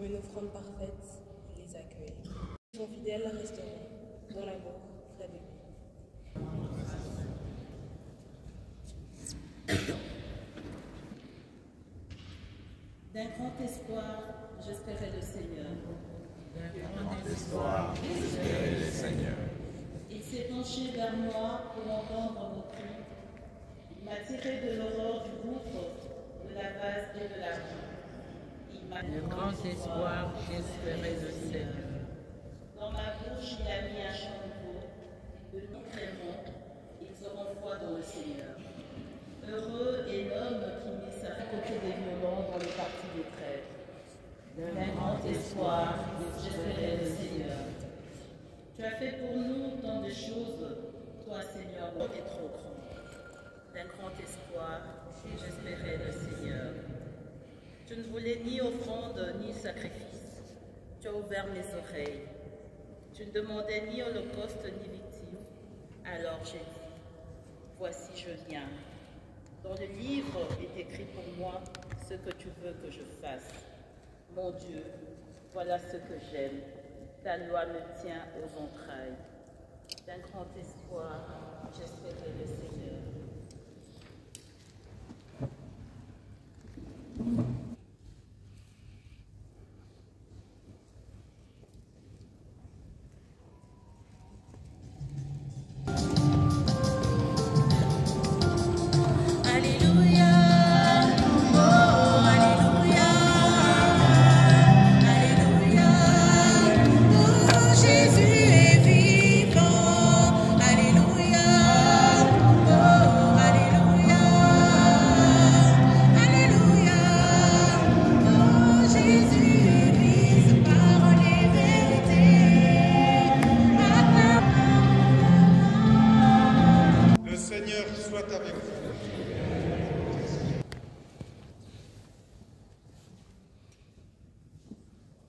comme une offrande parfaite, il les accueille. Ils sont fidèles resteront dans l'amour, la vie. D'un grand espoir, j'espérais le Seigneur. D'un grand espoir, j'espérais le Seigneur. Il s'est penché vers moi pour entendre mon cri. Il m'a tiré de l'aurore du gouffre, de la vase et de la vie. De grand espoir, j'espérais le Seigneur. Dans ma bouche, il a mis un chant nouveau. De nous crieront, ils seront foi dans le Seigneur. Heureux est l'homme qui met sa côté des violents dans le parti des trêves. D'un grand espoir, j'espérais le Seigneur. Tu as fait pour nous tant de choses, toi Seigneur, bon et trop grand. D'un grand espoir, j'espérais le Seigneur. Tu ne voulais ni offrande ni sacrifice. Tu as ouvert mes oreilles. Tu ne demandais ni holocauste ni victime. Alors j'ai dit, voici je viens. Dans le livre est écrit pour moi ce que tu veux que je fasse. Mon Dieu, voilà ce que j'aime. Ta loi me tient aux entrailles. D'un grand espoir, j'espérais le Seigneur.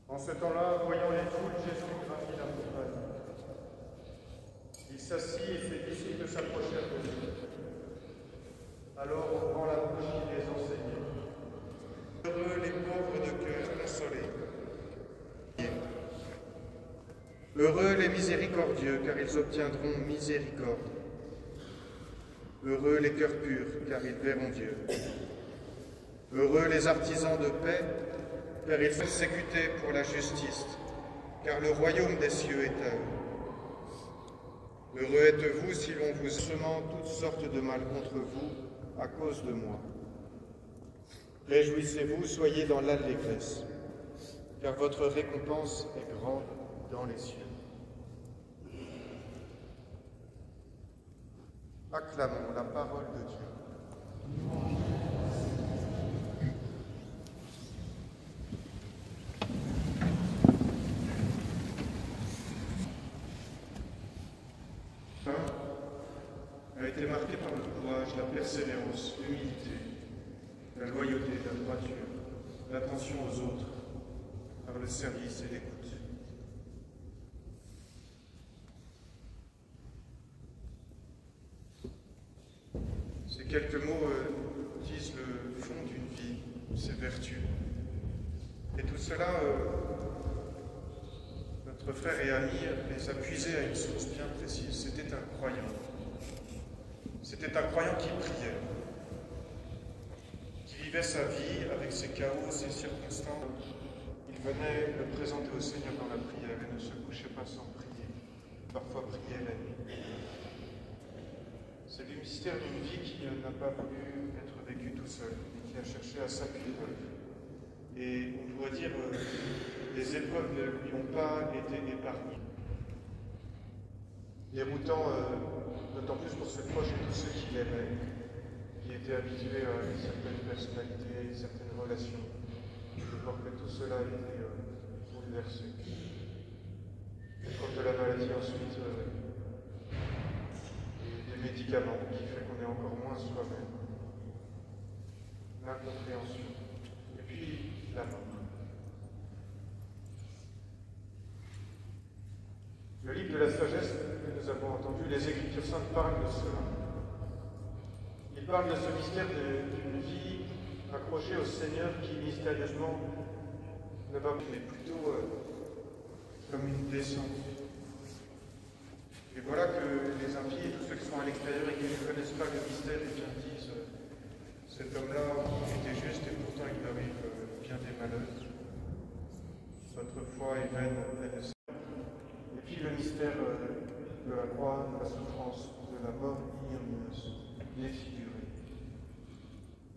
En ce temps-là, voyant les foules, Jésus gravit la montagne. Il s'assit et ses disciples s'approchèrent de lui. Alors, ouvrant la bouche, il les enseignait. Heureux les pauvres de cœur consolés. Heureux les miséricordieux, car ils obtiendront miséricorde. Heureux les cœurs purs, car ils verront Dieu. Heureux les artisans de paix, car ils sont persécutés pour la justice, car le royaume des cieux est à eux. Heureux êtes-vous si l'on vous semant toutes sortes de mal contre vous à cause de moi. Réjouissez-vous, soyez dans l'allégresse, car votre récompense est grande dans les cieux. Acclamons la parole de Dieu. A été marqué par le courage, la persévérance, l'humilité, la loyauté, la droiture, l'attention aux autres, par le service et l'écoute. Ces quelques mots disent le fond d'une vie, ses vertus. Et tout cela, notre frère et ami les a puisés à une source bien précise. C'était un croyant. C'était un croyant qui priait, qui vivait sa vie avec ses chaos, ses circonstances. Il venait le présenter au Seigneur dans la prière et ne se couchait pas sans prier. Parfois priait la nuit. C'est le mystère d'une vie qui n'a pas voulu être vécue tout seul et qui a cherché à s'appuyer. Et on pourrait dire les épreuves ne lui ont pas été épargnées. Déroutant, d'autant plus pour ses proches et tous ceux qui l'aimaient, qui étaient habitués à une certaine personnalité, une certaine relation. Je vois que tout cela a été bouleversé. Comme de la maladie ensuite, des médicaments qui fait qu'on est encore moins soi-même. L'incompréhension. Et puis la mort. Le livre de la sagesse que nous avons entendu, les Écritures saintes parlent de cela. Ils parlent de ce mystère d'une vie accrochée au Seigneur qui mystérieusement ne va pas, mais plutôt comme une descente. Et voilà que les impies et tous ceux qui sont à l'extérieur et qui ne connaissent pas le mystère et qui disent cet homme-là était juste et pourtant il lui arrive bien des malheurs. Votre foi est vaine, elle est sainte. Et puis le mystère de la croix, de la souffrance, de la mort ignominieuse, défigurée.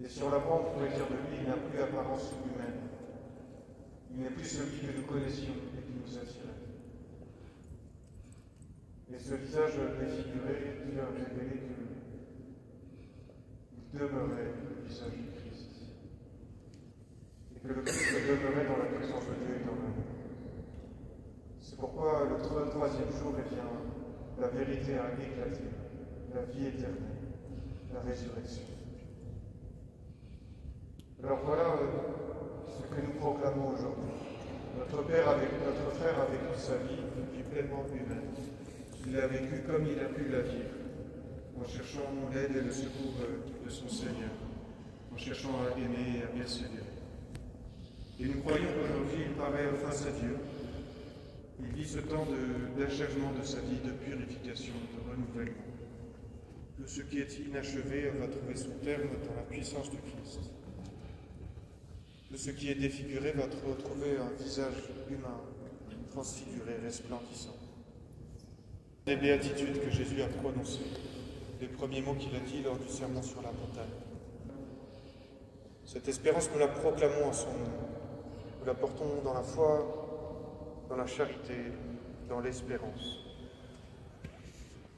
Et sur la croix, on pourrait dire de lui, il n'a plus l'apparence humaine. Il n'est plus celui que nous connaissions et qui nous attirait. Et ce visage défiguré, Dieu a révélé qu'il demeurait le visage du Christ. Et que le Christ demeurait dans la présence de Dieu et dans l'amour. C'est pourquoi le troisième jour, eh bien, la vérité a éclaté, la vie éternelle, la résurrection. Alors voilà ce que nous proclamons aujourd'hui. Notre frère a vécu sa vie pleinement humaine. Il a vécu comme il a pu la vivre, en cherchant l'aide et le secours de son Seigneur, en cherchant à aimer et à persévérer. Et nous croyons qu'aujourd'hui, il paraît face à Dieu. Il vit ce temps d'achèvement de sa vie, de purification, de renouvellement. Que ce qui est inachevé va trouver son terme dans la puissance du Christ. Que ce qui est défiguré va retrouver un visage humain, transfiguré, resplendissant. Les béatitudes que Jésus a prononcées, les premiers mots qu'il a dit lors du sermon sur la montagne. Cette espérance, nous la proclamons en son nom. Nous la portons dans la foi, dans la charité, dans l'espérance.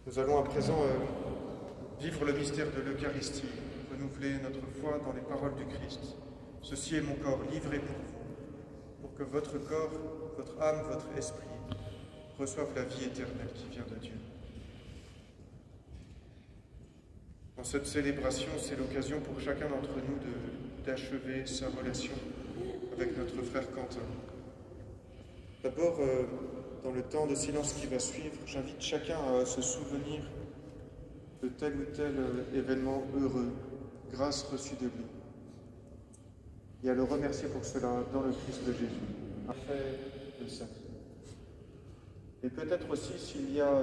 Nous allons à présent vivre le mystère de l'Eucharistie, renouveler notre foi dans les paroles du Christ. Ceci est mon corps livré pour vous, pour que votre corps, votre âme, votre esprit reçoivent la vie éternelle qui vient de Dieu. Dans cette célébration, c'est l'occasion pour chacun d'entre nous d'achever sa relation avec notre frère Quentin. D'abord, dans le temps de silence qui va suivre, j'invite chacun à se souvenir de tel ou tel événement heureux, grâce reçue de lui, et à le remercier pour cela dans le Christ de Jésus, après de sa vie. Et peut-être aussi s'il y a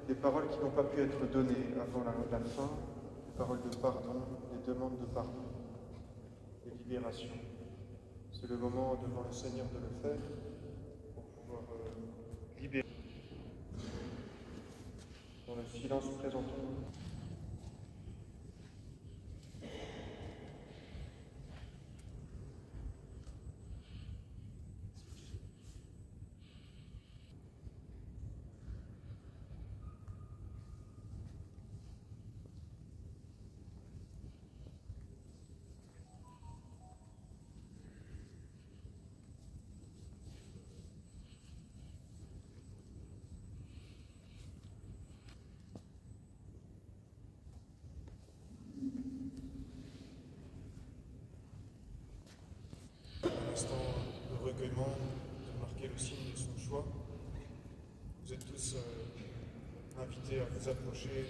des paroles qui n'ont pas pu être données avant la fin, des paroles de pardon, des demandes de pardon, des libérations. C'est le moment devant le Seigneur de le faire pour pouvoir libérer. Dans le silence, présentons-nous. Instant de recueillement, de marquer le signe de son choix. Vous êtes tous invités à vous approcher,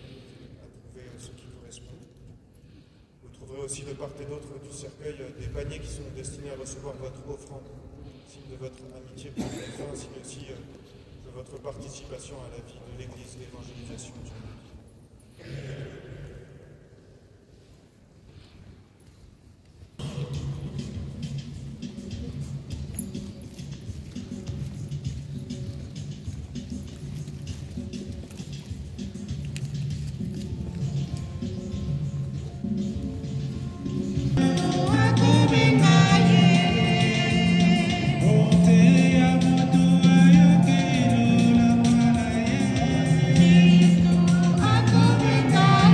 à trouver ce qui correspond. Vous trouverez aussi de part et d'autre du cercueil des paniers qui sont destinés à recevoir votre offrande, signe de votre amitié pour les enfants, signe aussi de votre participation à la vie de l'Église, l'évangélisation du monde. Cristo, a tu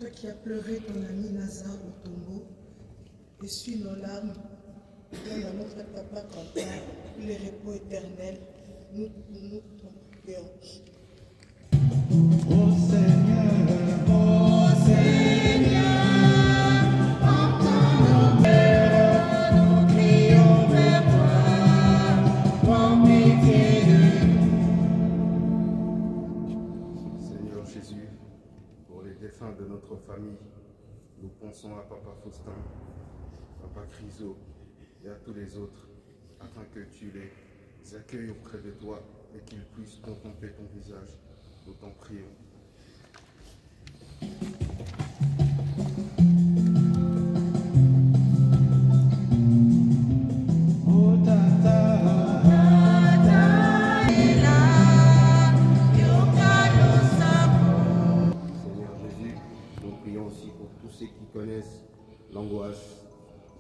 Toi qui as pleuré ton ami Lazare au tombeau, essuie nos larmes, donne à notre papa Quentin le repos éternel, nous t'en prions. Ô Seigneur, entends nos pleurs, nous crions vers toi, prends pitié de nous. Seigneur Jésus, pour les défunts de notre famille, nous pensons à Papa Faustin, Papa Chryso et à tous les autres, afin que tu les accueilles auprès de toi et qu'ils puissent contempler ton visage. Nous t'en prions. Seigneur Jésus, nous prions aussi pour tous ceux qui connaissent l'angoisse,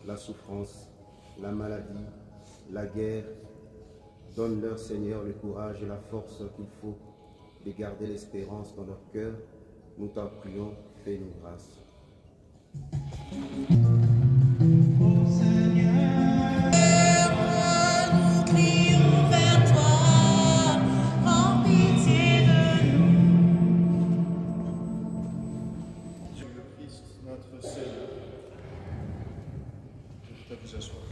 la souffrance, la maladie, la guerre. Donne-leur, Seigneur, le courage et la force qu'il faut de garder l'espérance dans leur cœur. Nous t'en prions, fais-nous grâce. Oh Seigneur, nous crions vers toi, prends pitié de nous. Dieu le Christ, notre Seigneur. Je vous invite à vous asseoir.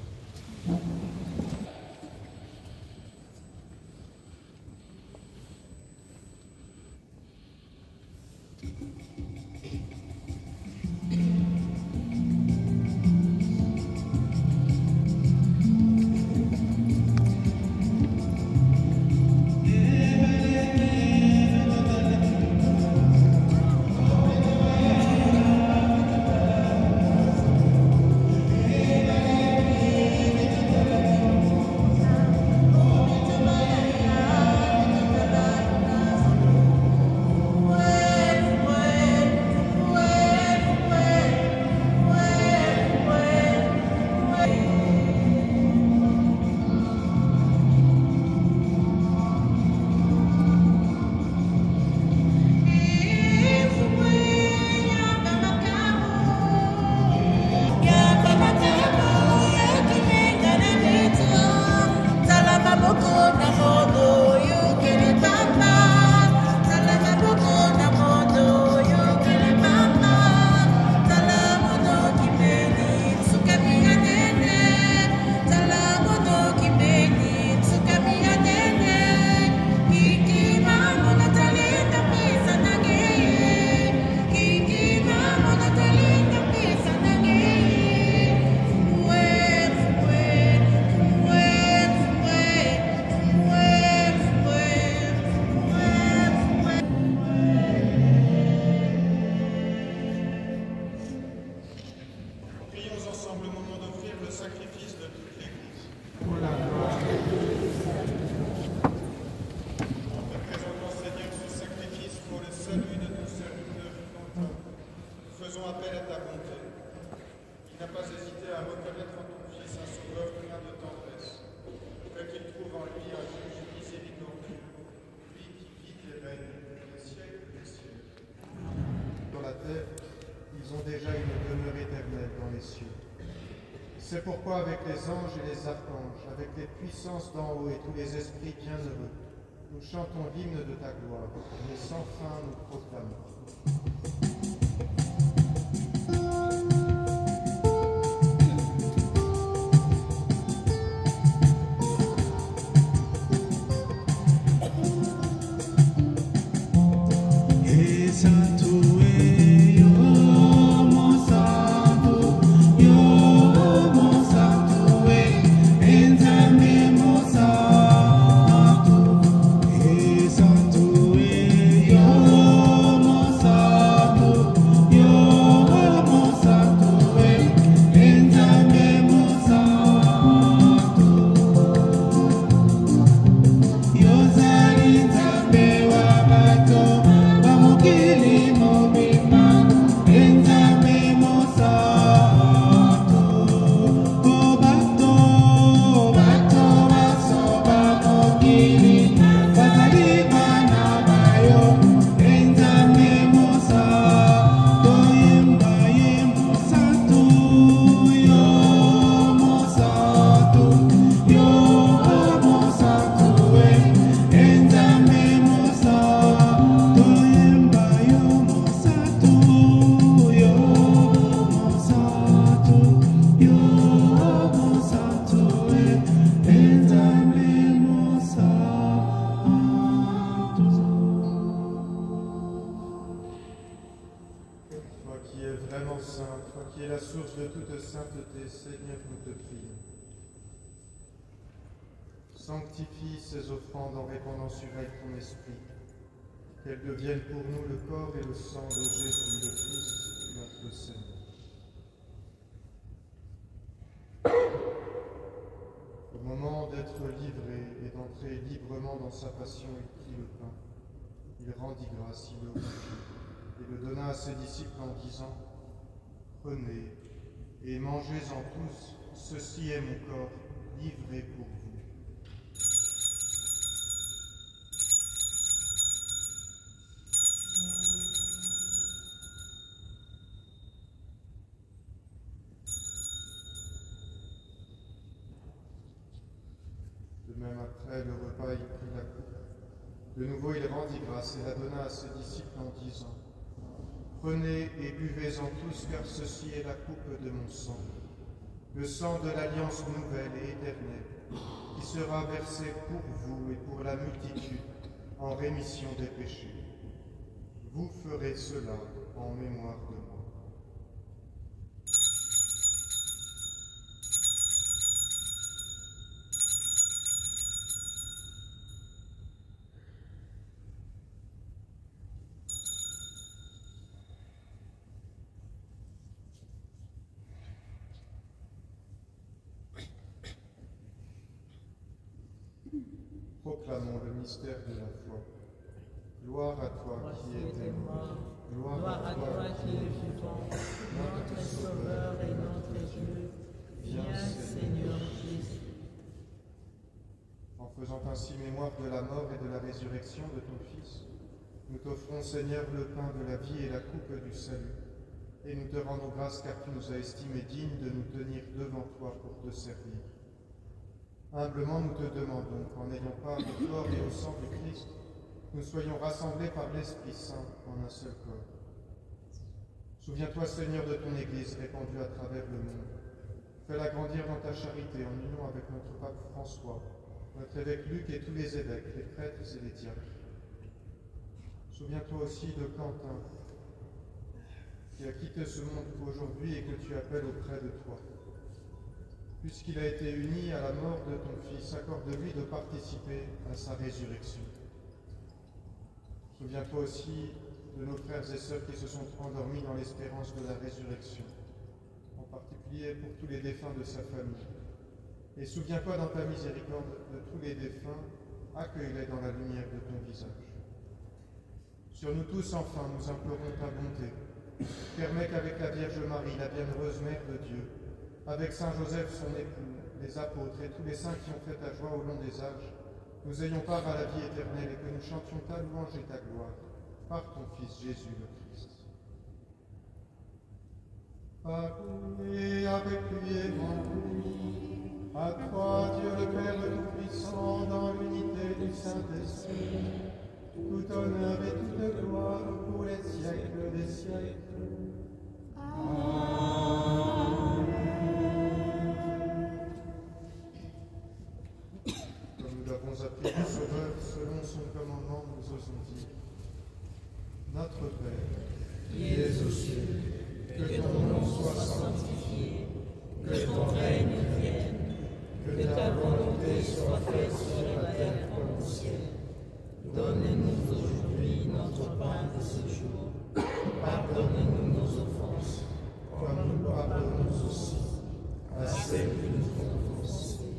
C'est pourquoi avec les anges et les archanges, avec les puissances d'en haut et tous les esprits bienheureux, nous chantons l'hymne de ta gloire, et sans fin nous proclamons. Santo, de toute sainteté, Seigneur, nous te prions. Sanctifie ces offrandes en répandant sur elles ton esprit, qu'elles deviennent pour nous le corps et le sang de Jésus le Christ, notre Seigneur. Au moment d'être livré et d'entrer librement dans sa passion, il prit le pain. Il rendit grâce, il le rompit et le donna à ses disciples en disant : Prenez et mangez-en tous, ceci est mon corps livré pour vous. De même après le repas, il prit la coupe. De nouveau, il rendit grâce et la donna à ses disciples en disant : Prenez et buvez-en tous, car ceci est la coupe de mon sang, le sang de l'alliance nouvelle et éternelle, qui sera versé pour vous et pour la multitude en rémission des péchés. Vous ferez cela en mémoire de moi. Proclamons le mystère de la foi. Gloire à toi qui es mort, gloire à toi qui es vivant, notre Sauveur et notre Dieu. Viens, Seigneur Christ. En faisant ainsi mémoire de la mort et de la résurrection de ton Fils, nous t'offrons, Seigneur, le pain de la vie et la coupe du salut, et nous te rendons grâce car tu nous as estimés dignes de nous tenir devant toi pour te servir. Humblement, nous te demandons qu'en ayant part au corps et au sang du Christ, nous soyons rassemblés par l'Esprit Saint en un seul corps. Souviens-toi, Seigneur, de ton Église répandue à travers le monde. Fais-la grandir dans ta charité en union avec notre pape François, notre évêque Luc et tous les évêques, les prêtres et les diacres. Souviens-toi aussi de Quentin, qui a quitté ce monde aujourd'hui et que tu appelles auprès de toi. Puisqu'il a été uni à la mort de ton Fils, accorde-lui de participer à sa résurrection. Souviens-toi aussi de nos frères et sœurs qui se sont endormis dans l'espérance de la résurrection, en particulier pour tous les défunts de sa famille. Et souviens-toi dans ta miséricorde de tous les défunts, accueille-les dans la lumière de ton visage. Sur nous tous, enfin, nous implorons ta bonté. Permets qu'avec la Vierge Marie, la bienheureuse Mère de Dieu, avec Saint Joseph, son époux, les apôtres et tous les saints qui ont fait ta joie au long des âges, nous ayons part à la vie éternelle et que nous chantions ta louange et ta gloire par ton Fils Jésus le Christ. Par lui et avec lui et en lui, à toi, Dieu le Père Tout-Puissant, dans l'unité du Saint-Esprit, tout honneur et toute gloire pour les siècles des siècles. Amen. Comme nous l'avons appelé le Sauveur, selon son commandement, nous osons dire : Notre Père, qui es aux cieux, que ton nom soit sanctifié, que ton règne vienne, que ta volonté soit faite sur la terre comme au ciel. Donne-nous aujourd'hui notre pain de ce jour. Pardonne-nous nos offenses, comme nous pardonnons aussi à ceux qui nous ont offensés.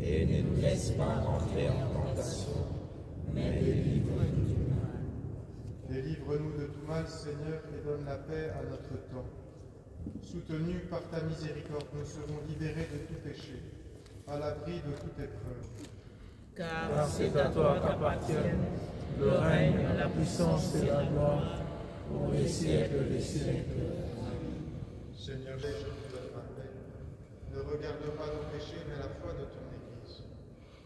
Et ne nous laisse pas entrer en tentation, mais délivre-nous du mal. Délivre-nous de tout mal, Seigneur, et donne la paix à notre temps. Soutenus par ta miséricorde, nous serons libérés de tout péché, à l'abri de toute épreuve. Car c'est à toi qu'appartiennent le règne, la puissance et la gloire, pour les siècles des siècles. Seigneur, je te donne ma paix. Ne regarde pas nos péchés, mais la foi de ton Église.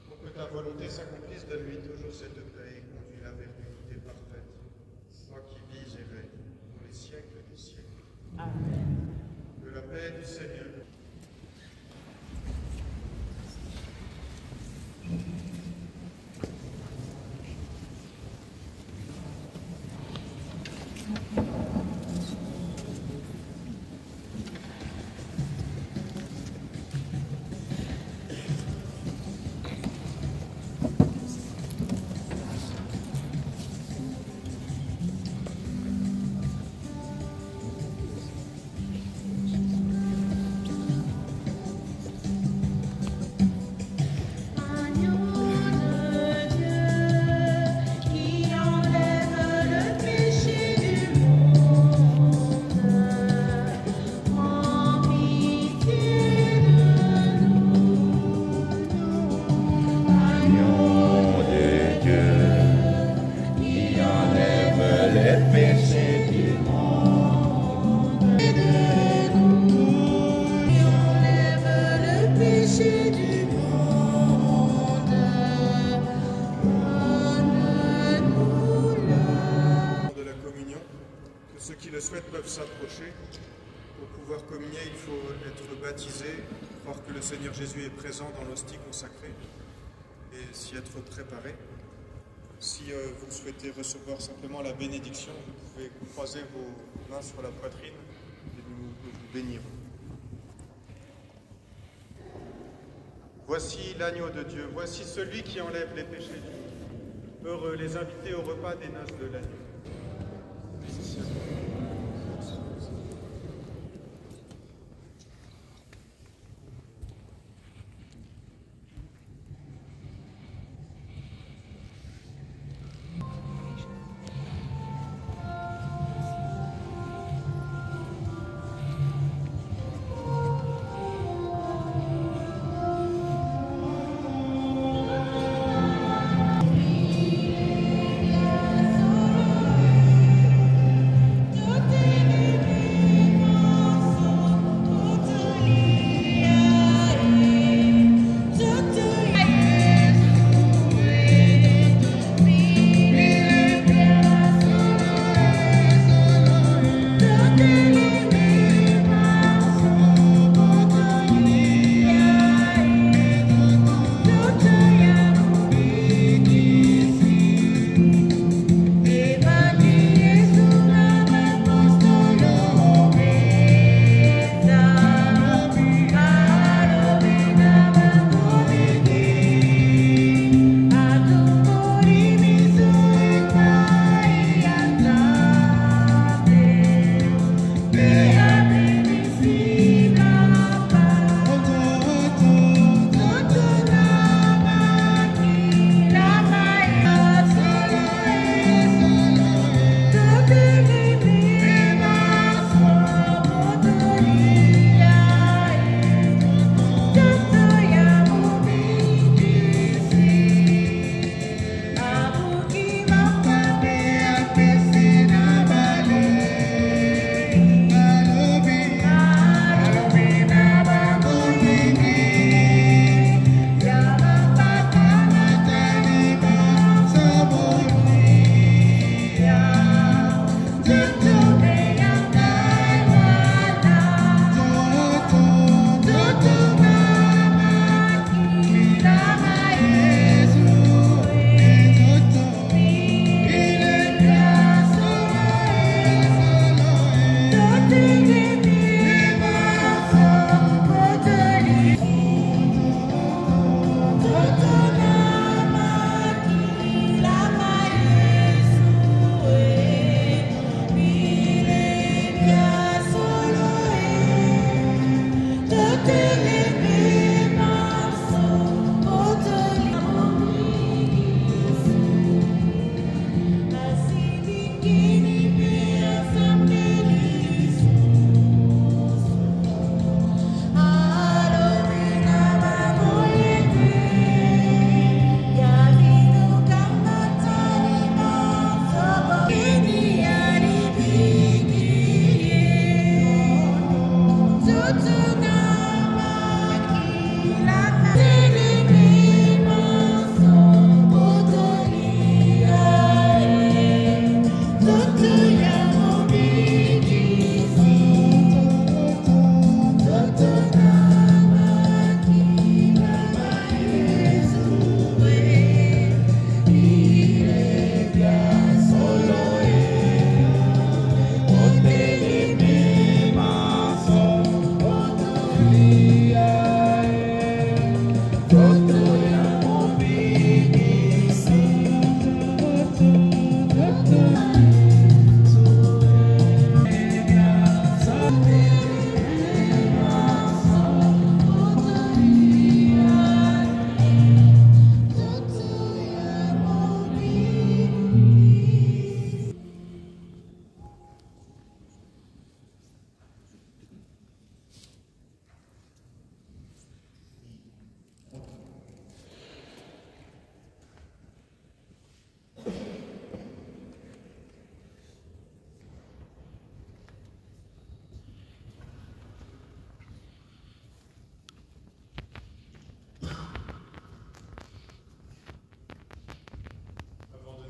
Pour que ta volonté s'accomplisse, donne-lui toujours cette paix et conduis-la vers l'unité parfaite. Toi qui vis et règnes pour les siècles des siècles. Amen. Que la paix du Seigneur. souhaitent peuvent s'approcher. Pour pouvoir communier, il faut être baptisé, croire que le Seigneur Jésus est présent dans l'hostie consacrée et s'y être préparé. Si vous souhaitez recevoir simplement la bénédiction, vous pouvez croiser vos mains sur la poitrine et nous vous bénirons. Voici l'agneau de Dieu, voici celui qui enlève les péchés du monde. Heureux les invités au repas des noces de l'agneau.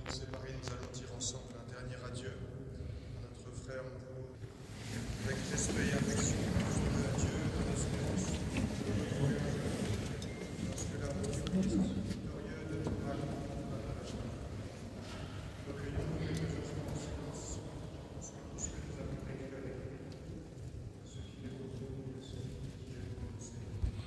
Séparés, nous allons dire ensemble un dernier adieu à notre frère Mvou avec respect et affection, de Dieu, de l'espérance, parce que l'amour du Christ, victorieux de tout mal, recueillons-nous quelques instants en silence, parce que tout ce que nous avons vécu avec lui, ce qui est pour nous, et celui qui est pour nous.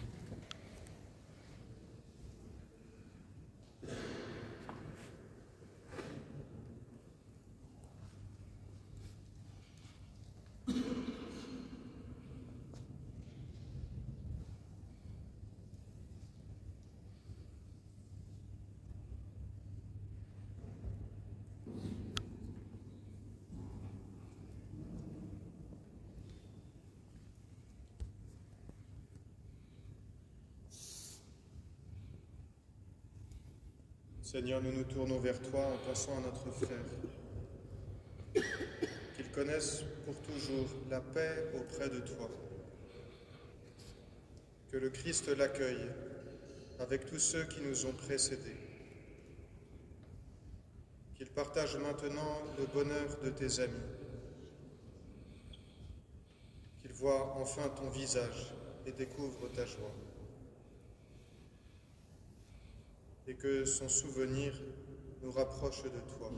Seigneur, nous nous tournons vers toi en pensant à notre frère. Qu'il connaisse pour toujours la paix auprès de toi. Que le Christ l'accueille avec tous ceux qui nous ont précédés. Qu'il partage maintenant le bonheur de tes amis. Qu'il voie enfin ton visage et découvre ta joie. Et que son souvenir nous rapproche de toi.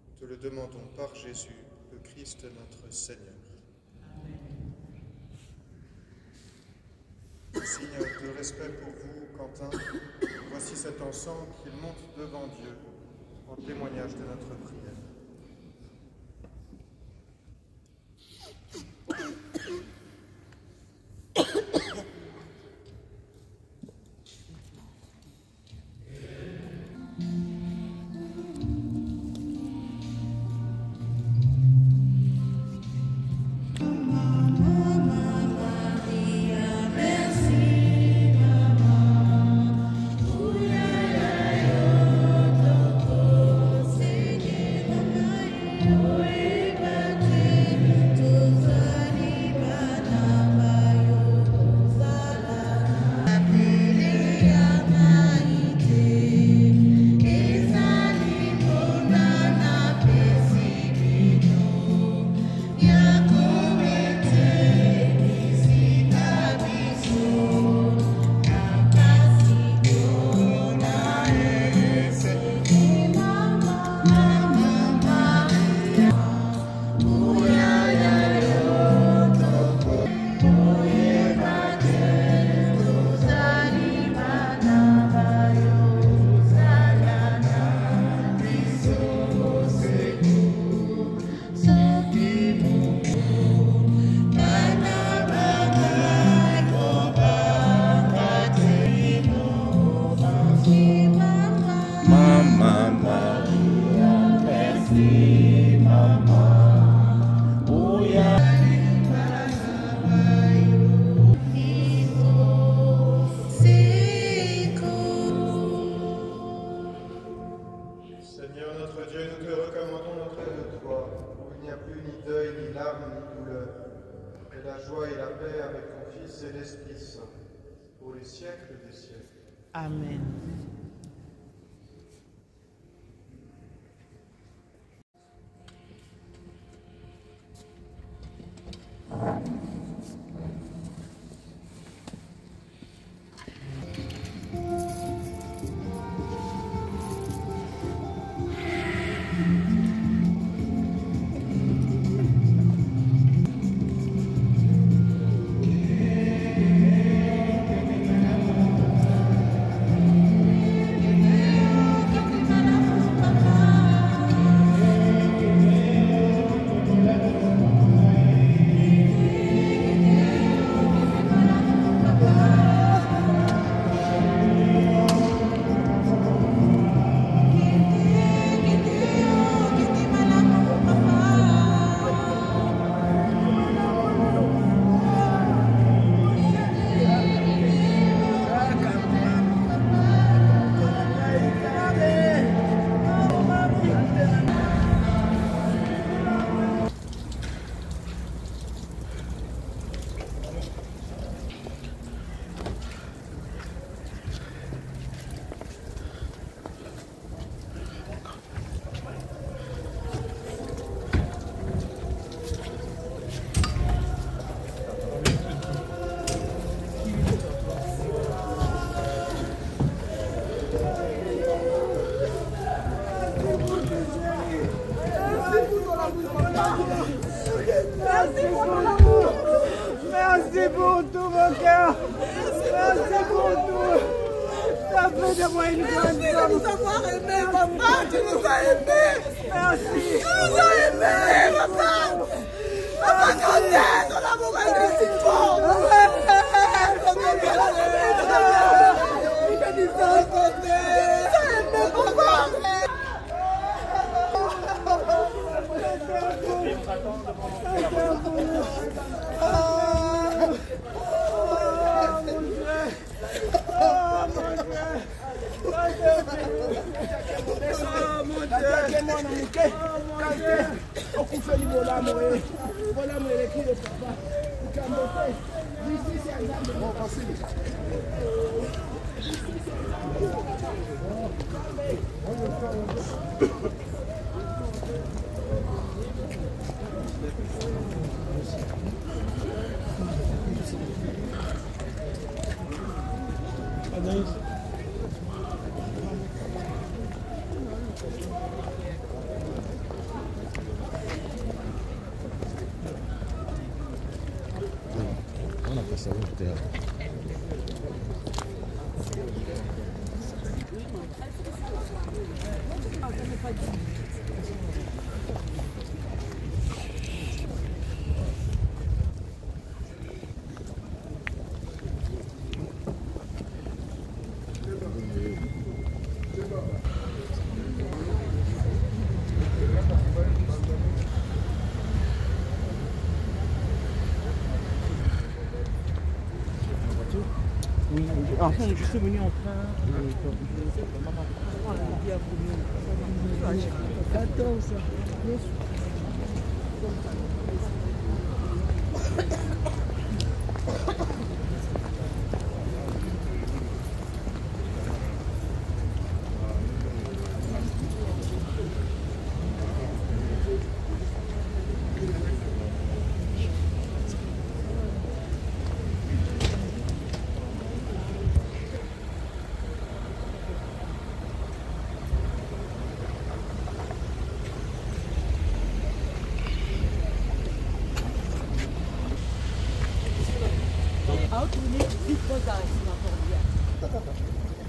Nous te le demandons par Jésus, le Christ notre Seigneur. Amen. Signe de respect pour vous, Quentin, voici cet encens qu'il monte devant Dieu en témoignage de notre prière. Amen. Amen. Ça fait de moi une grande de nous avoir aimés, papa. Tu nous as aimés. merci. Tu nous as aimés, papa. Papa, quand est ton amour est si fort. On a passé au théâtre. Oui, enfin, je suis venu en train. 14.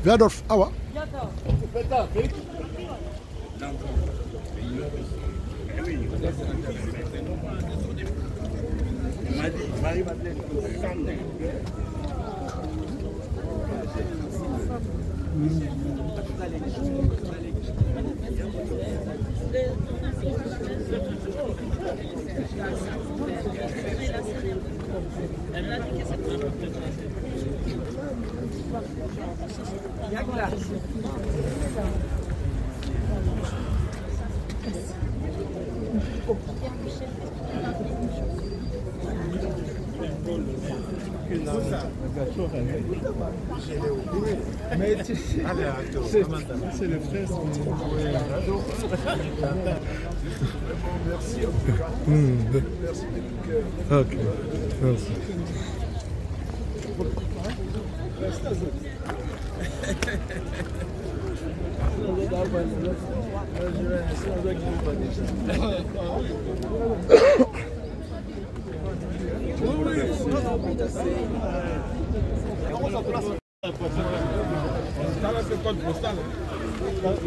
Adolphe, awa. Mais tu sais, c'est le frère. Merci. Merci de tout cœur. Ok, merci. C'est le code postal.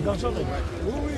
Dans chambre. Oui, oui.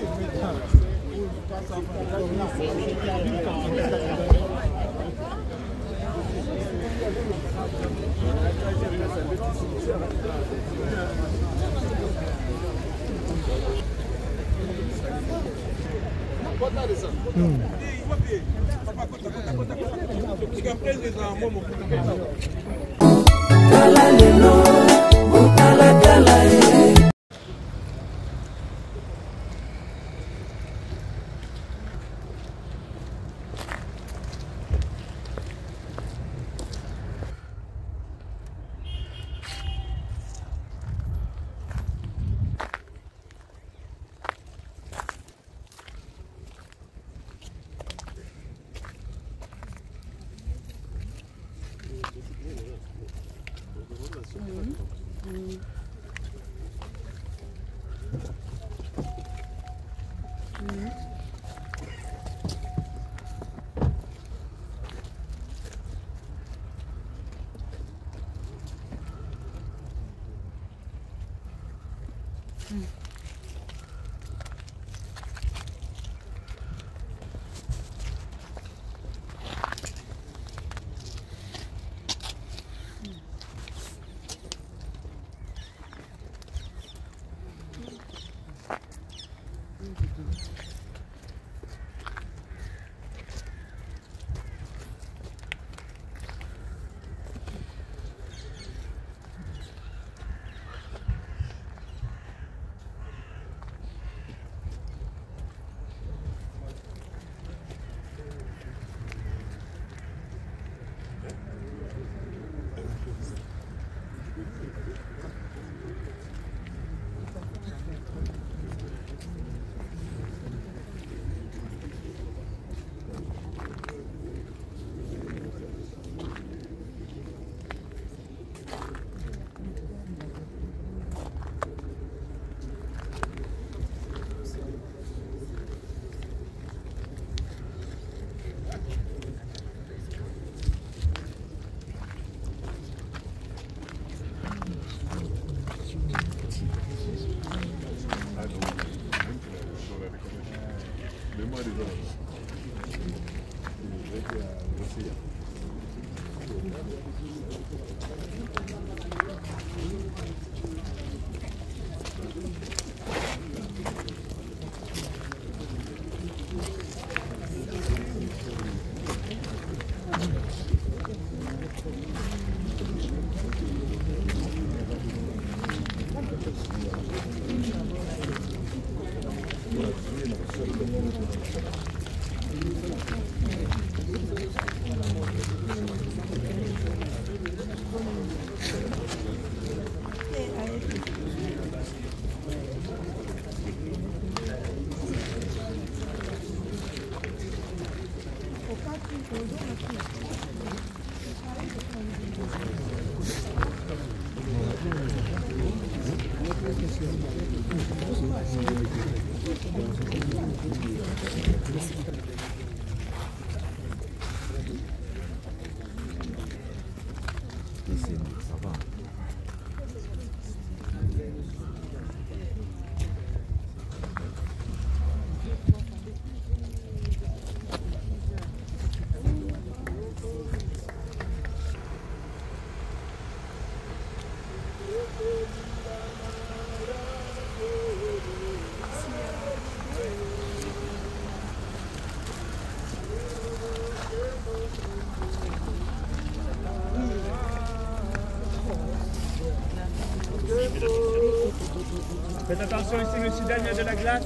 Faites attention ici, monsieur Daniel, il y a de la glace.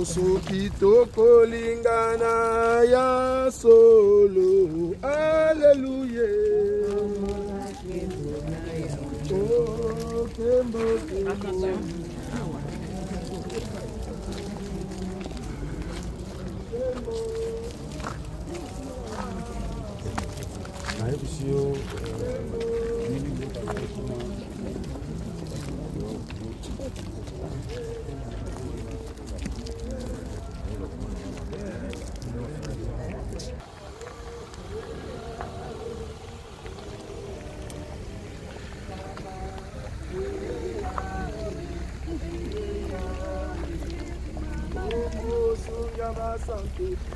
Usukitoko lingana ya solo. Alléluia. Oh, Kembo.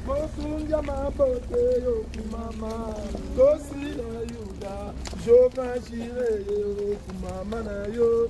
Mosunja mabote yo kumama Kosi na yuda Jova jire yo kumama na yo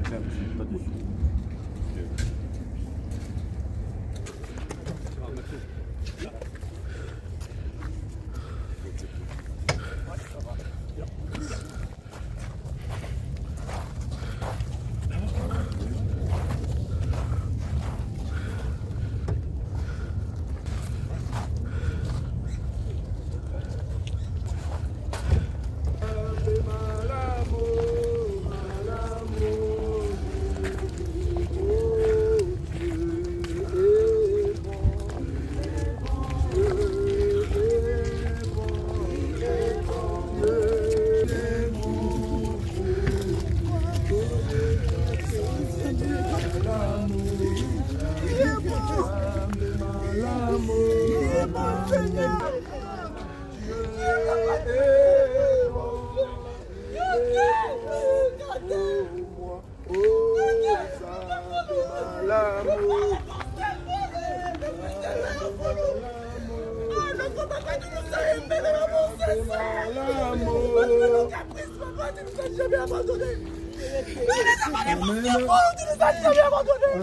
faire, je suis pas dessus.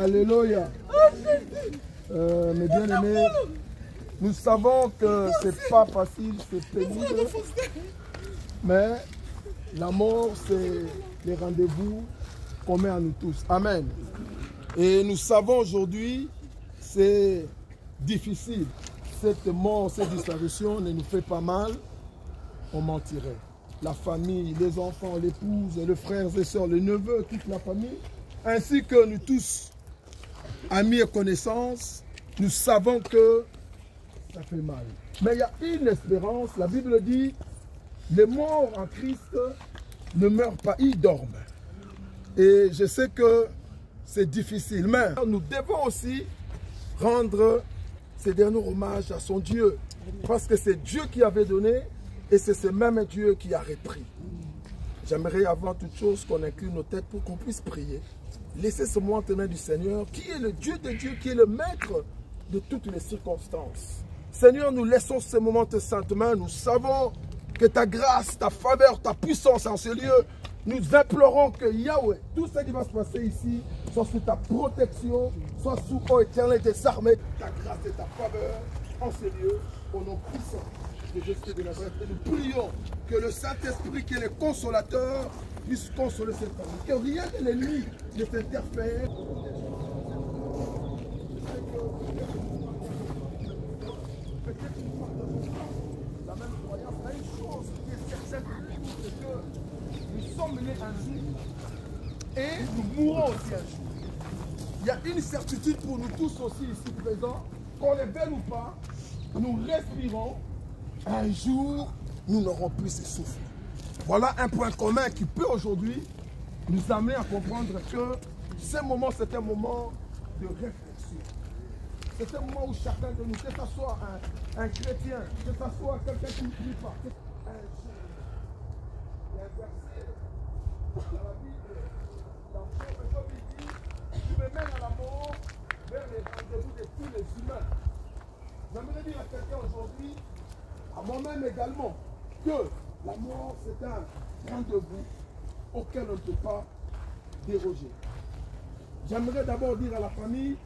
Alléluia. Mes bien-aimés, nous savons que c'est pas facile, c'est pénible, mais la mort, c'est les rendez-vous qu'on met à nous tous. Amen. Et nous savons aujourd'hui, c'est difficile. Cette mort, cette disparition ne nous fait pas mal, on mentirait. La famille, les enfants, l'épouse, les frères et sœurs, les neveux, toute la famille, ainsi que nous tous, amis et connaissances, nous savons que ça fait mal. Mais il y a une espérance. La Bible dit, les morts en Christ ne meurent pas, ils dorment. Et je sais que c'est difficile, mais nous devons aussi rendre ces derniers hommages à son Dieu. Parce que c'est Dieu qui avait donné et c'est ce même Dieu qui a repris. J'aimerais avant toute chose qu'on incline nos têtes pour qu'on puisse prier. Laissez ce moment entre les mains du Seigneur, qui est le Dieu de Dieu, qui est le maître de toutes les circonstances. Seigneur, nous laissons ce moment entre saintes mains. Nous savons que ta grâce, ta faveur, ta puissance en ce lieu, nous implorons que Yahweh, tout ce qui va se passer ici, soit sous ta protection, soit sous ô éternel des armées, ta grâce et ta faveur en ce lieu, au nom puissant de Jésus de Nazareth. Et nous prions que le Saint-Esprit, qui est le consolateur, puisse consoler cette famille. Que rien de l'ennemi ne s'interfère. La même croyance, la même chose qui est certaine, c'est que nous sommes nés un jour et nous mourrons aussi un jour. Il y a une certitude pour nous tous aussi ici présents, qu'on les veuille ou pas, nous respirons, un jour nous n'aurons plus ce souffle. Voilà un point commun qui peut aujourd'hui nous amener à comprendre que ce moment, c'est un moment de réflexion. C'est un moment où chacun de nous, que ce soit un chrétien, que ce soit quelqu'un qui ne prie pas, un jour, il y a un verset dans la Bible, dans Job, il dit, tu me mènes à la mort vers les rendez-vous de tous les humains. J'aimerais dire à quelqu'un aujourd'hui, à moi-même également, que la mort, c'est un rendez-vous auquel on ne peut pas déroger. J'aimerais d'abord dire à la famille,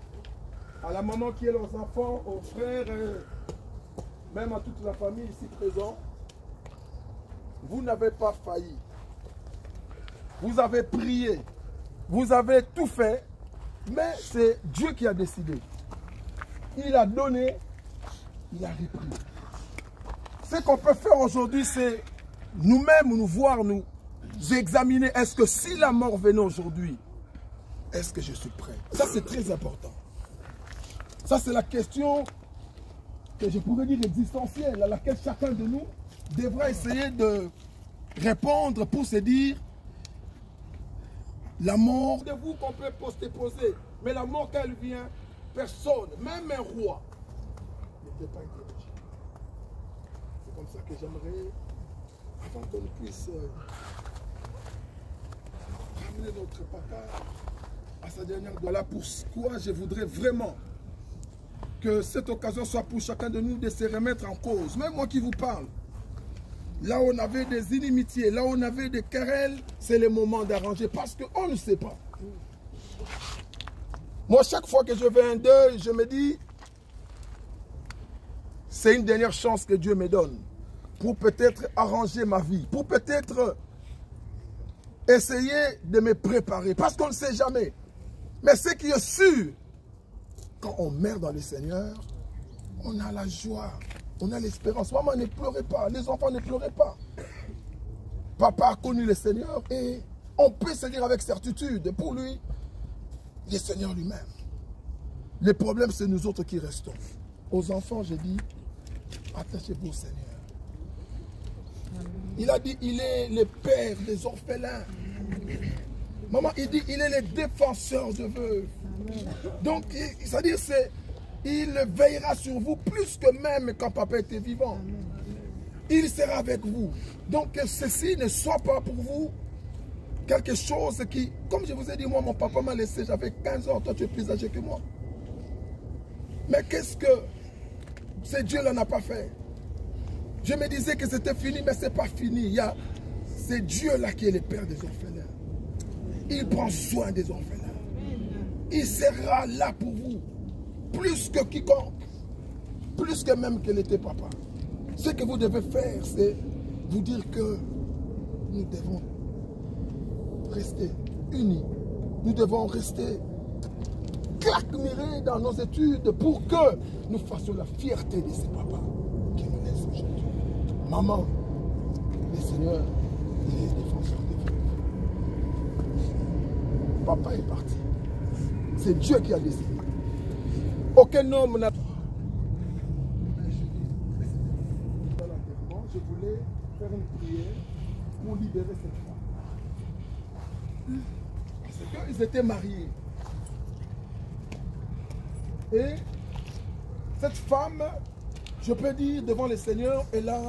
à la maman qui est leurs enfants, aux frères, même à toute la famille ici présente, vous n'avez pas failli. Vous avez prié, vous avez tout fait, mais c'est Dieu qui a décidé. Il a donné, il a repris. Ce qu'on peut faire aujourd'hui, c'est nous-mêmes nous voir, nous examiner, est-ce que si la mort venait aujourd'hui, est-ce que je suis prêt? Ça, c'est très important. Ça, c'est la question que je pourrais dire existentielle, à laquelle chacun de nous devra essayer de répondre pour se dire, la mort de vous qu'on peut poser, mais la mort quand elle vient, personne, même un roi, ne peut pas interroger. C'est comme ça que j'aimerais, avant qu'on puisse ramener notre papa à sa dernière. Voilà pourquoi je voudrais vraiment que cette occasion soit pour chacun de nous de se remettre en cause. Même moi qui vous parle, là où on avait des inimitiés, là où on avait des querelles, c'est le moment d'arranger parce qu'on ne sait pas. Moi, chaque fois que je vais à un deuil, je me dis, c'est une dernière chance que Dieu me donne pour peut-être arranger ma vie, pour peut-être essayer de me préparer, parce qu'on ne sait jamais. Mais ce qui est sûr, quand on meurt dans le Seigneur, on a la joie, on a l'espérance. Maman, ne pleurez pas, les enfants ne pleurez pas. Papa a connu le Seigneur et on peut se dire avec certitude, pour lui, le Seigneur lui-même. Le problème, c'est nous autres qui restons. Aux enfants, j'ai dit, attachez-vous au Seigneur. Il a dit, il est le père des orphelins. Maman, il dit, il est le défenseur de veuves. Donc, c'est-à-dire, il veillera sur vous plus que même quand papa était vivant. Il sera avec vous. Donc, que ceci ne soit pas pour vous quelque chose qui, comme je vous ai dit, moi, mon papa m'a laissé, j'avais 15 ans, toi tu es plus âgé que moi. Mais qu'est-ce que ce Dieu-là n'a pas fait? Je me disais que c'était fini, mais ce n'est pas fini. C'est Dieu-là qui est le père des orphelins. Il prend soin des orphelins. Il sera là pour vous. Plus que quiconque. Plus que même qu'il était papa. Ce que vous devez faire, c'est vous dire que nous devons rester unis. Nous devons rester claquemurés dans nos études pour que nous fassions la fierté de ces papas qui nous laissent aujourd'hui. Maman, le Seigneur, il est défenseur des veuves. Papa est parti. C'est Dieu qui a décidé. Aucun homme n'a... Je voulais faire une prière pour libérer cette femme. Parce qu'ils étaient mariés. Et cette femme, je peux dire devant le Seigneur, elle a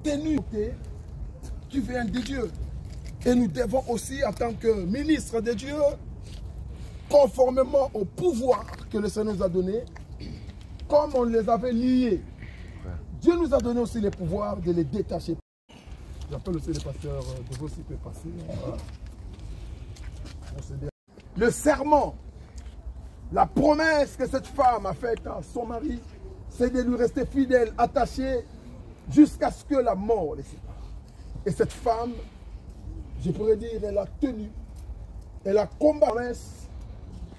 tenu qui vient de Dieu. Et nous devons aussi, en tant que ministre de Dieu, conformément au pouvoir que le Seigneur nous a donné, comme on les avait liés, Dieu nous a donné aussi le pouvoir de les détacher. J'appelle aussi le pasteur de vous s'il peut passer. Voilà. Le serment, la promesse que cette femme a faite à son mari, c'est de lui rester fidèle, attaché, jusqu'à ce que la mort les sépare. Et cette femme, je pourrais dire, elle a tenu, elle a combattu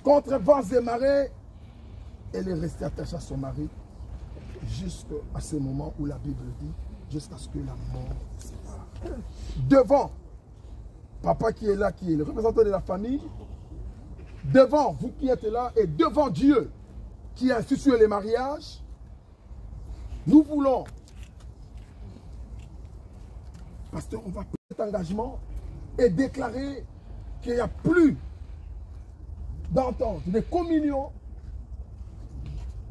contre vents et marées, elle est restée attachée à son mari, jusqu'à ce moment où la Bible dit, jusqu'à ce que la mort les sépare. Devant papa qui est là, qui est le représentant de la famille, devant vous qui êtes là, et devant Dieu qui a institué les mariages, nous voulons, pasteur, on va prendre cet engagement et déclarer qu'il n'y a plus d'entente, de communion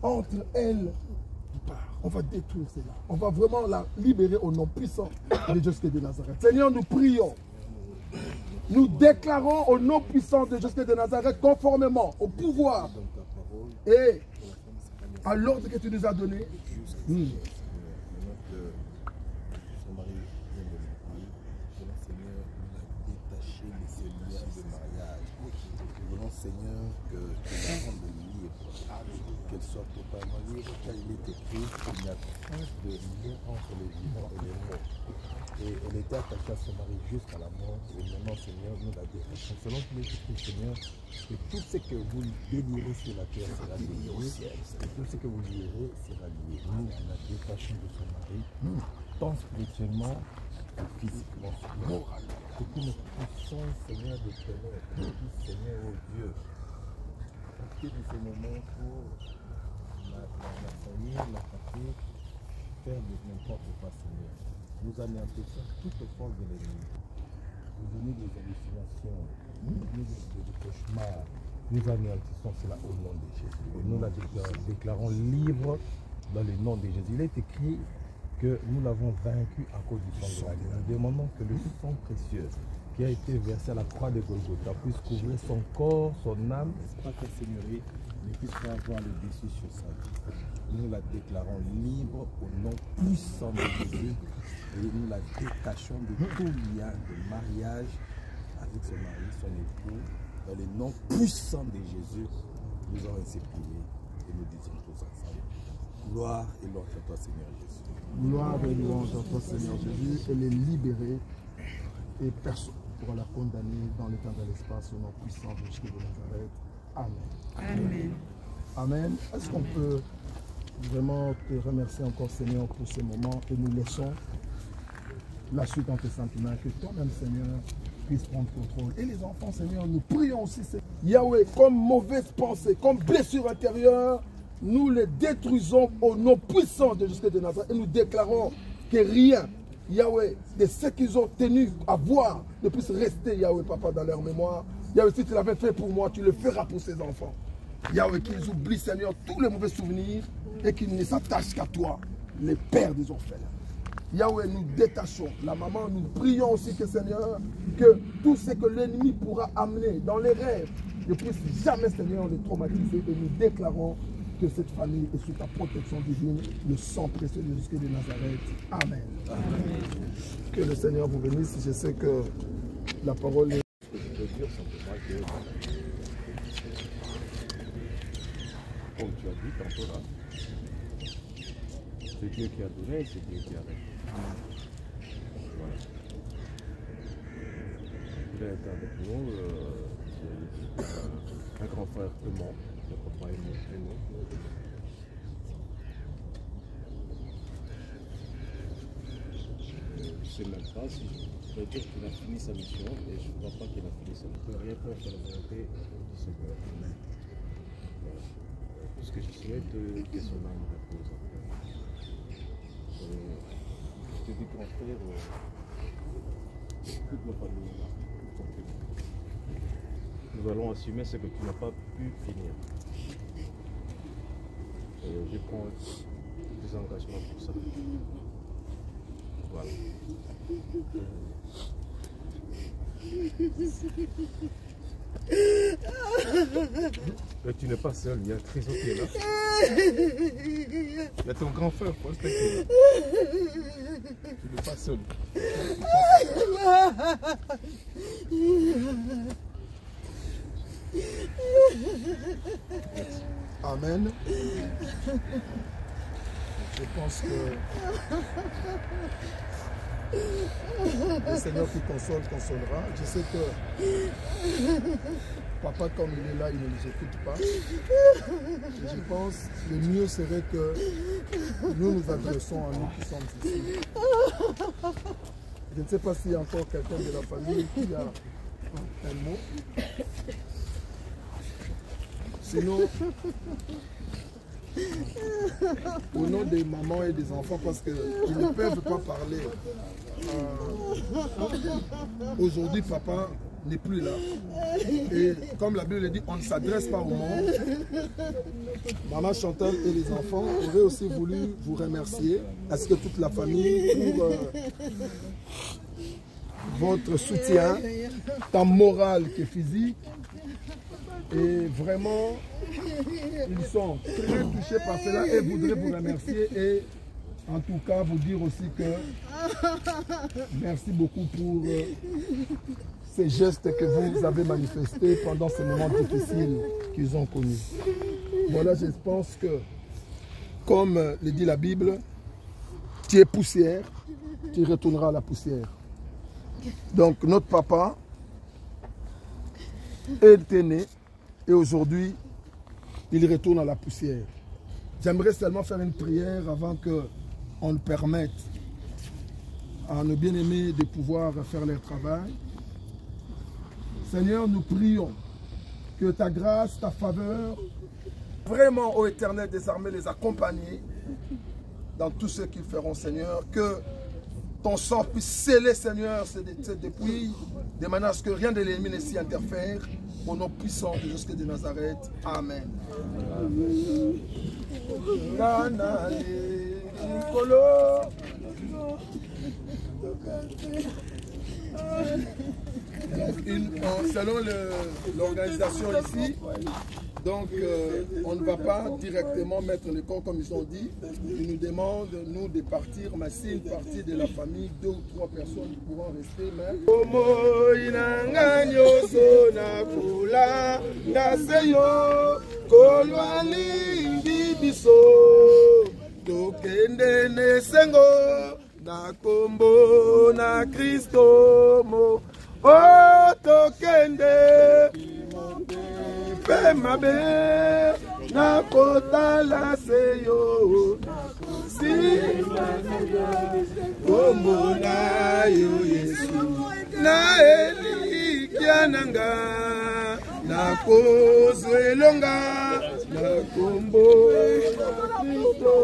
entre elles et part. On va détruire cela. On va vraiment la libérer au nom puissant de Jésus de Nazareth. Seigneur, nous prions. Nous déclarons au nom puissant de Jésus de Nazareth, conformément au pouvoir et à l'ordre que tu nous as donné. Seigneur, que tu la rendes libre, qu'elle soit totalement libre, car il est écrit qu'il n'y a point de lien entre les vivants et les morts. Et elle était attachée à son mari jusqu'à la mort, et maintenant, Seigneur, nous la détachons. Selon qu'il est écrit, Seigneur, que tout ce que vous délirez sur la terre sera délivré, et tout ce que vous lierez sera lié. Nous la détachons de son mari, tant spirituellement que physiquement, moralement. Que nous puissions, Seigneur, de ténèbres, Seigneur, oh Dieu, profiter de ce moment pour la famille, la patrie, faire de n'importe quoi, Seigneur. Nous anéantissons toute force de l'ennemi. Nous donnons des hallucinations, nous donnons des cauchemars. Nous anéantissons cela au nom de Jésus. Et nous la déclarons libre dans le nom de Jésus. Il est écrit que nous l'avons vaincu à cause du sang de l'agneau. Nous demandons que le sang précieux qui a été versé à la croix de Golgotha puisse couvrir son corps, son âme, pas que Seigneurie ne puisse pas avoir le dessus sur sa vie. Nous la déclarons libre au nom puissant de Jésus et nous la détachons de tout lien de mariage avec son mari, son époux, Dans le nom puissant de Jésus, nous avons ainsi prié et nous disons tous ensemble. Gloire et louange à toi, Seigneur Jésus. Gloire et louange à toi, Seigneur Jésus. Elle est libérée et personne ne pourra la condamner dans le temps de l'espace au nom puissant de Jésus de Nazareth. Amen. Amen. Amen. Est-ce qu'on peut vraiment te remercier encore, Seigneur, pour ce moment et nous laissons la suite en tes sentiments, que toi-même, Seigneur, puisse prendre contrôle. Et les enfants, Seigneur, nous prions aussi, Seigneur. Yahweh, comme mauvaise pensée, comme blessure intérieure, nous les détruisons au nom puissant de Jésus de Nazareth et nous déclarons que rien, Yahweh, de ce qu'ils ont tenu à voir ne puisse rester, Yahweh, Papa, dans leur mémoire. Yahweh, si tu l'avais fait pour moi, tu le feras pour ces enfants. Yahweh, qu'ils oublient, Seigneur, tous les mauvais souvenirs et qu'ils ne s'attachent qu'à toi, les pères des orphelins. Yahweh, nous détachons la maman, nous prions aussi que, Seigneur, que tout ce que l'ennemi pourra amener dans les rêves ne puisse jamais, Seigneur, les traumatiser et nous déclarons que cette famille est sous ta protection divine, le sang précieux de Jésus de Nazareth. Amen. Amen. Que le Seigneur vous bénisse. Je sais que la parole est... Ce que je peux dire simplement que, comme tu as dit tantôt là, c'est Dieu qui a donné, c'est Dieu qui a donné. Voilà. Il a été avec nous, un grand frère de moi, le papa et nous. Je ne sais même pas si je peux dire qu'il a fini sa mission, et je ne crois pas qu'il a fini sa mission. On ne peut rien faire sur la volonté du Seigneur. Amen. Voilà. Tout ce que je souhaite, que son âme repose. Je te dis, grand frère, toute ma famille là, nous allons assumer ce que tu n'as pas pu finir. Et je prends des engagements pour ça. Voilà. Mais tu n'es pas seul, il y a un trésor qui est là. Il y a ton grand frère, Faustin, qui est là. Tu n'es pas seul. Amen. Je pense que le Seigneur qui console, consolera. Je sais que papa, comme il est là, il ne nous écoute pas. Et je pense que le mieux serait que nous nous adressons à nous qui sommes ici. Je ne sais pas s'il y a encore quelqu'un de la famille qui a un mot. Sinon, au nom des mamans et des enfants, parce qu'ils ne peuvent pas parler. Aujourd'hui, papa n'est plus là. Et comme la Bible dit, on ne s'adresse pas au monde. Maman Chantal et les enfants auraient aussi voulu vous remercier, ainsi que toute la famille, pour votre soutien, tant moral que physique. Et vraiment, ils sont très touchés par cela et voudraient vous remercier et en tout cas vous dire aussi que merci beaucoup pour ces gestes que vous avez manifestés pendant ces moments difficiles qu'ils ont connus. Voilà, je pense que, comme le dit la Bible, tu es poussière, tu retourneras à la poussière. Donc notre papa était né. Et aujourd'hui, il retourne à la poussière. J'aimerais seulement faire une prière avant qu'on nous permette à nos bien-aimés de pouvoir faire leur travail. Seigneur, nous prions que ta grâce, ta faveur, vraiment, ô Éternel des armées, les accompagner dans tout ce qu'ils feront, Seigneur. Que ton sang puisse sceller, Seigneur, ces dépouilles, de manière à ce que rien de l'ennemi ne s'y interfère. Au nom puissant de Jésus de Nazareth. Amen. Selon l'organisation ici, donc on ne va pas directement mettre le corps comme ils ont dit. Ils nous demandent, nous, de partir, mais si une partie de la famille, 2 ou 3 personnes pourront rester. Mais... tombola ngaseyo kolwa lingi biso tokende nesengo na kombo na Kristo mo o tokende pe mabe na kotala seyo si kombo na yo Yesu na elikia nanga na kozwelonga na kombo Kristo.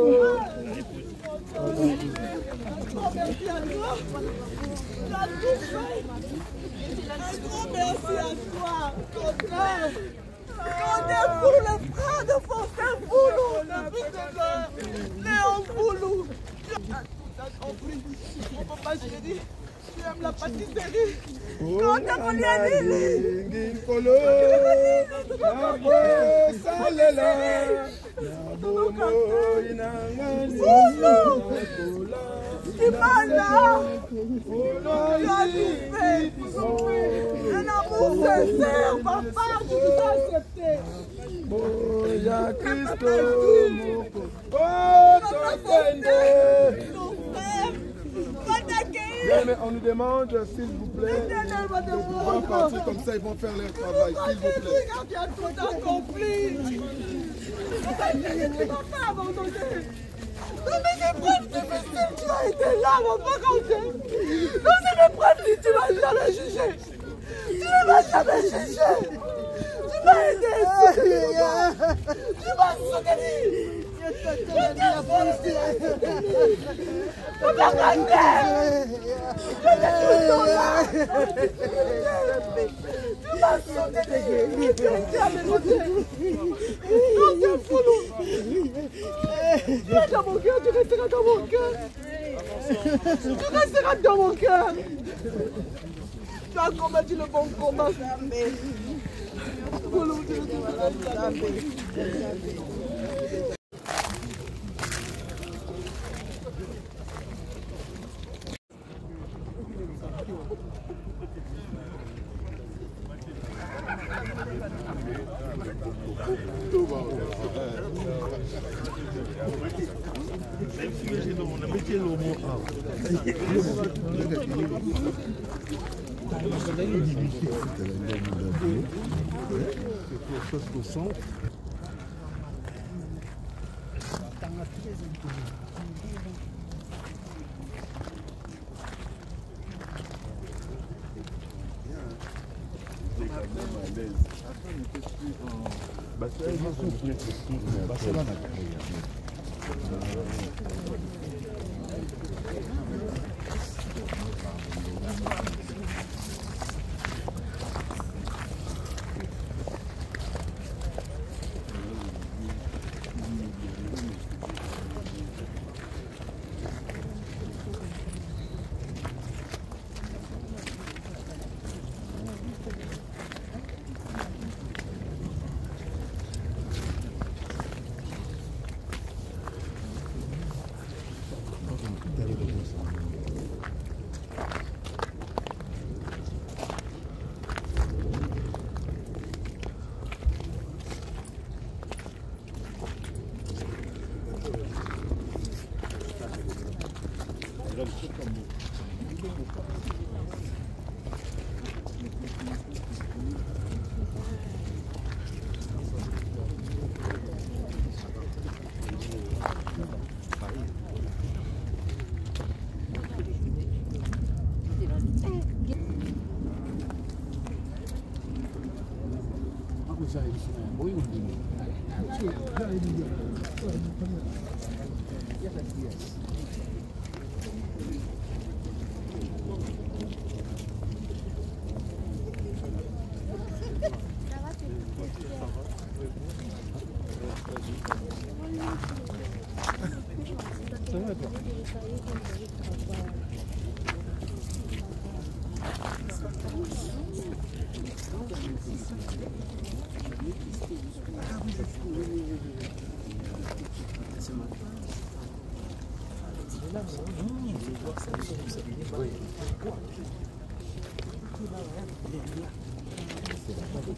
Un grand merci à toi, Condé. Condé pour le frère de Fontaine Boulou, le fils de Léon Boulou. On peut pas chérie, tu aimes la pâtisserie. Condé pour Lianili. Kimana, tu as tout fait. Un amour sincère, papa, tu nous as accepté. Moya Christo, mais on nous demande, s'il vous plaît, de pouvoir partir comme ça, ils vont faire leur travail, s'il vous plaît. Regarde, il y a tout accompli. Tu ne vas pas abandonner. Dans mes épreuves difficiles, tu as été là, mon papa Condé. Dans ces épreuves, tu ne m'as jamais jugé. Tu ne m'as jamais jugé. Tu m'as aidé. Tu m'as soutenu. Papa Condé. J'étais toujours là. Tu m'as soutenu. Tu as mes côtés. Non, c'est fou. Tu es dans mon cœur, tu resteras dans mon cœur. Tu resteras dans mon cœur. Tu as combattu le bon combat.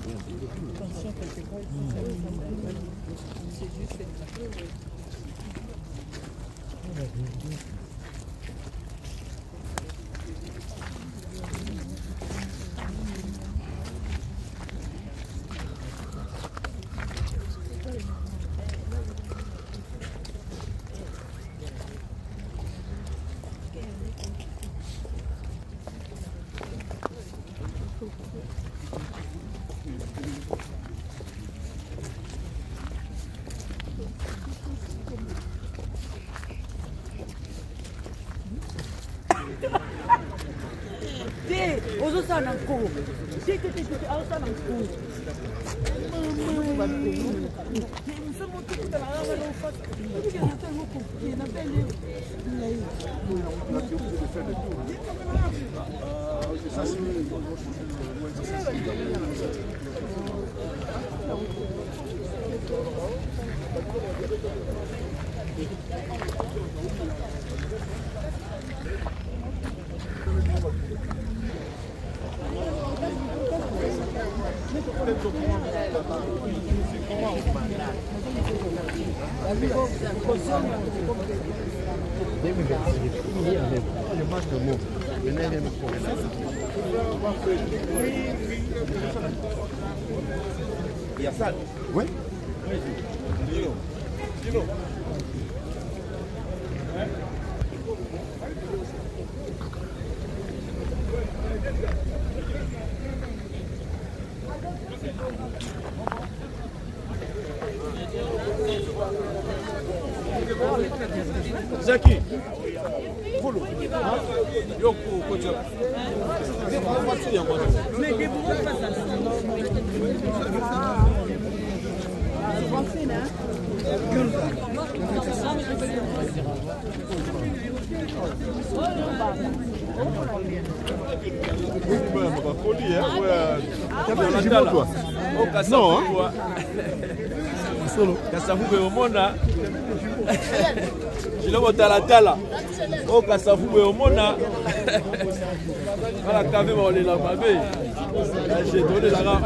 Attention, quelquefois, c'est juste Ososana nkoko. Ososana nkoko. Il y a ça. Oui. Dis-le. Zaki, follow. Yo, coach. Mais des bourreaux pas ça. Français là. Non, Kasavu Beomona. Jilomo Talatala. Oh, Kasavu Beomona. Voilà, Kavé va aller la bavé. J'ai donné la rare.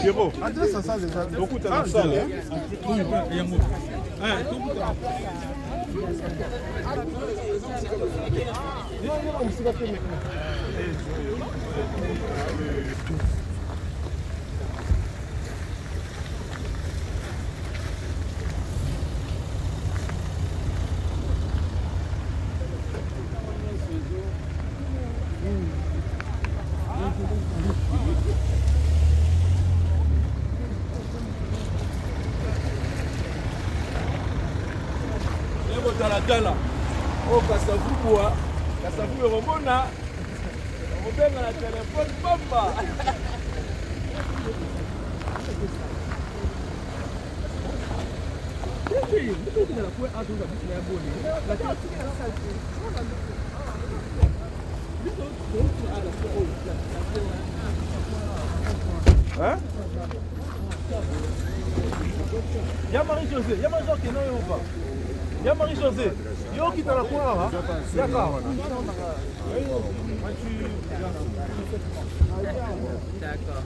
Pierrot, ça sent déjà beaucoup de la salle. Oui, il y a Talatala. Oh, Kasavu, Kasavu, Romona. On va la téléphone, papa. Hein? Y'a Marie-José, y'a Marie-José qui est non ou pas? Y'a Marie-José, yo qui t'a la couleur, hein? D'accord. D'accord.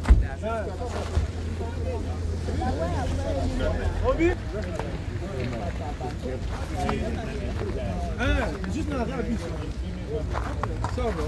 Obi? Juste dans la vie. Ça va.